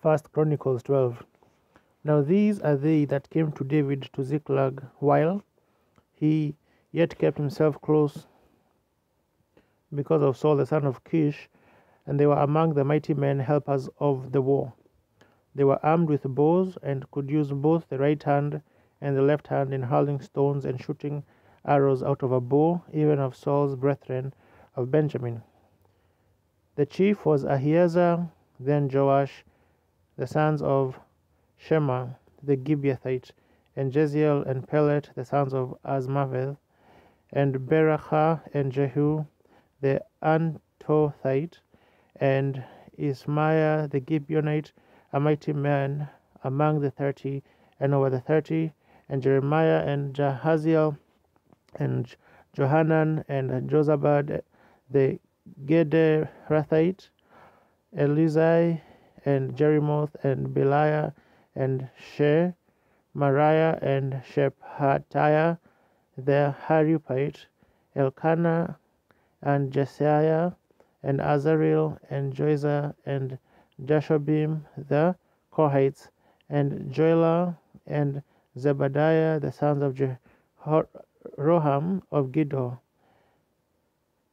1 Chronicles 12. Now these are they that came to David to Ziklag, while he yet kept himself close because of Saul the son of Kish, and they were among the mighty men, helpers of the war. They were armed with bows, and could use both the right hand and the left hand in hurling stones and shooting arrows out of a bow, even of Saul's brethren of Benjamin. The chief was Ahiezer, then Joash, the sons of Shema the Gibeathite, and Jeziel and Pelet, the sons of Azmaveth, and Berachah and Jehu the Antothite, and Ismaiah the Gibeonite, a mighty man among the 30 and over the 30, and Jeremiah and Jahaziel and Johanan and Jozabad the Gederathite, Elizai and Jerimoth and Beliah and Mariah and Shephatiah the Harupite, Elkanah and Jesiah and Azareel and Joiza and Jashobim the Korhites, and Joelah and Zebadiah the sons of Jehoram of Gidor.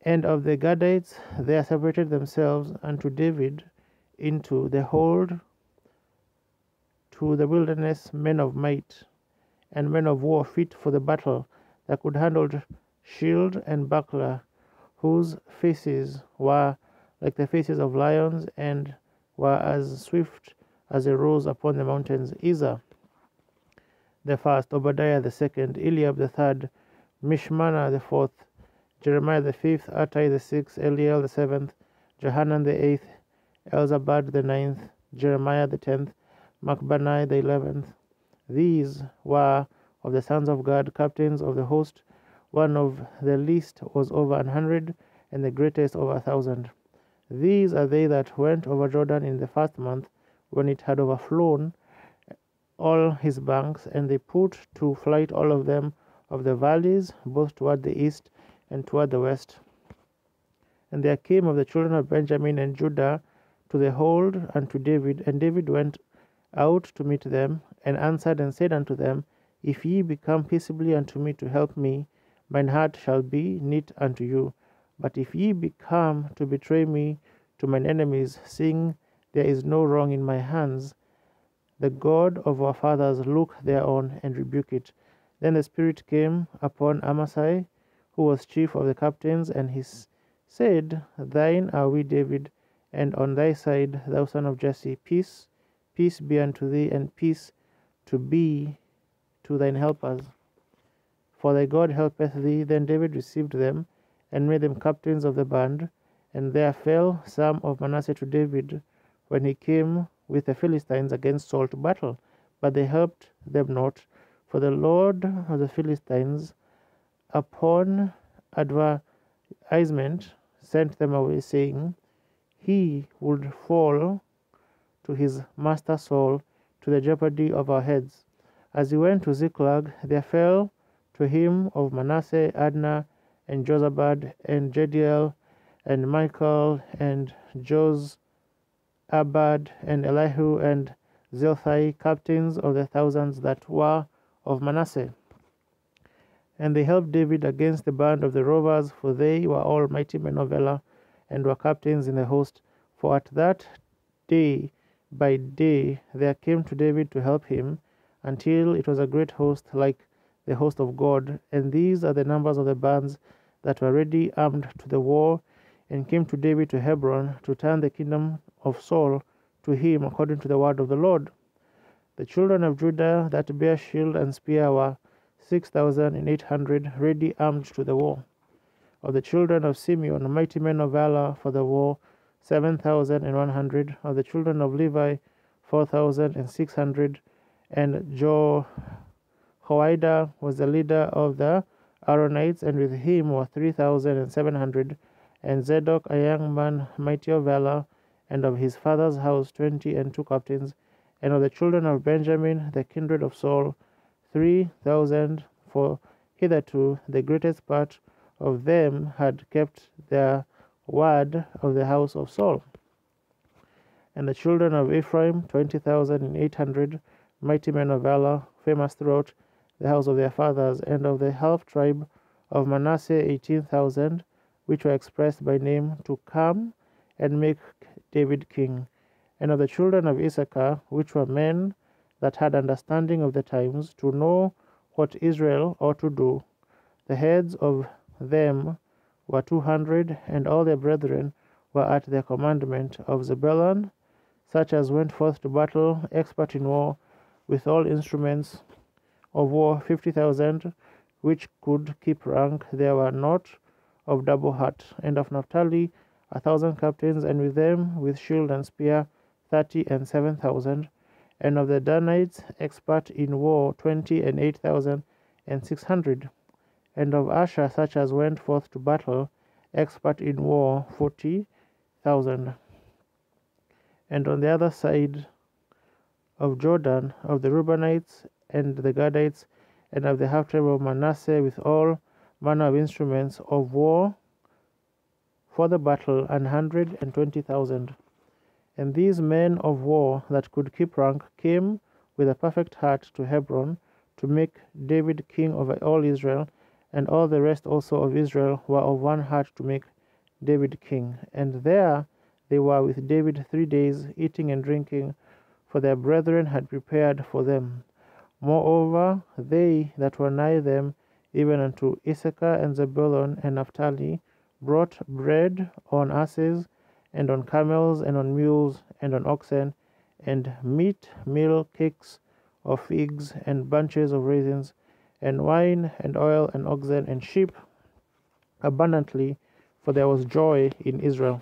And of the Gadites there separated themselves unto David into the hold to the wilderness men of might, and men of war fit for the battle, that could handle shield and buckler, whose faces were like the faces of lions, and were as swift as a rose upon the mountains. Ezer the first, Obadiah the second, Eliab the third, Mishmana the fourth, Jeremiah the fifth, Attai the sixth, Eliel the seventh, Johanan the eighth, Elzabad the ninth, Jeremiah the 10th, Macbanai the 11th. These were of the sons of God, captains of the host. One of the least was over 100, and the greatest over 1,000. These are they that went over Jordan in the first month, when it had overflown all his banks, and they put to flight all of them of the valleys, both toward the east and toward the west. And there came of the children of Benjamin and Judah to the hold unto David, and David went out to meet them, and answered and said unto them, If ye be come peaceably unto me to help me, mine heart shall be knit unto you. But if ye be come to betray me to mine enemies, seeing there is no wrong in my hands, the God of our fathers look thereon and rebuke it. Then the Spirit came upon Amasai, who was chief of the captains, and he said, Thine are we, David, and on thy side, thou son of Jesse. Peace, peace be unto thee, and peace to be to thine helpers. For thy God helpeth thee. Then David received them, and made them captains of the band. And there fell some of Manasseh to David, when he came with the Philistines against Saul to battle. But they helped them not, for the Lord of the Philistines, upon advertisement, sent them away, saying, He would fall to his master Saul, to the jeopardy of our heads. As he went to Ziklag, there fell to him of Manasseh Adnah, and Jozabad, and Jediel, and Michael, and Jozabad, and Elihu, and Zilthai, captains of the thousands that were of Manasseh. And they helped David against the band of the rovers, for they were all mighty men of valor, and were captains in the host. For at that day by day there came to David to help him, until it was a great host, like the host of God. And these are the numbers of the bands that were ready armed to the war, and came to David to Hebron, to turn the kingdom of Saul to him, according to the word of the Lord. The children of Judah that bare shield and spear were 6,800, ready armed to the war. Of the children of Simeon, mighty men of valor for the war, 7,100. Of the children of Levi, 4,600. And Jehoiada was the leader of the Aaronites, and with him were 3,700. And Zadok, a young man, mighty of valor, and of his father's house 22 captains. And of the children of Benjamin, the kindred of Saul, 3,000, for hitherto the greatest part of them had kept their word of the house of Saul. And the children of Ephraim 20,800, mighty men of valor, famous throughout the house of their fathers. And of the half tribe of Manasseh 18,000, which were expressed by name, to come and make David king. And of the children of Issachar, which were men that had understanding of the times, to know what Israel ought to do. The heads of them were 200, and all their brethren were at their commandment. Of Zebulun, such as went forth to battle, expert in war, with all instruments of war, 50,000, which could keep rank, there were not of double heart. And of Naphtali 1,000 captains, and with them, with shield and spear, 30 and 7,000. And of the Danites, expert in war, 20 and 8,600. And of Asher, such as went forth to battle, expert in war, 40,000. And on the other side of Jordan, of the Reubenites and the Gadites, and of the half tribe of Manasseh, with all manner of instruments of war for the battle, 120,000. And these men of war that could keep rank came with a perfect heart to Hebron to make David king over all Israel, and all the rest also of Israel were of one heart to make David king. And there they were with David 3 days, eating and drinking, for their brethren had prepared for them. Moreover, they that were nigh them, even unto Issachar and Zebulun and Naphtali, brought bread on asses, and on camels, and on mules, and on oxen, and meat, meal, cakes of figs, and bunches of raisins, and wine, and oil, and oxen, and sheep, abundantly, for there was joy in Israel.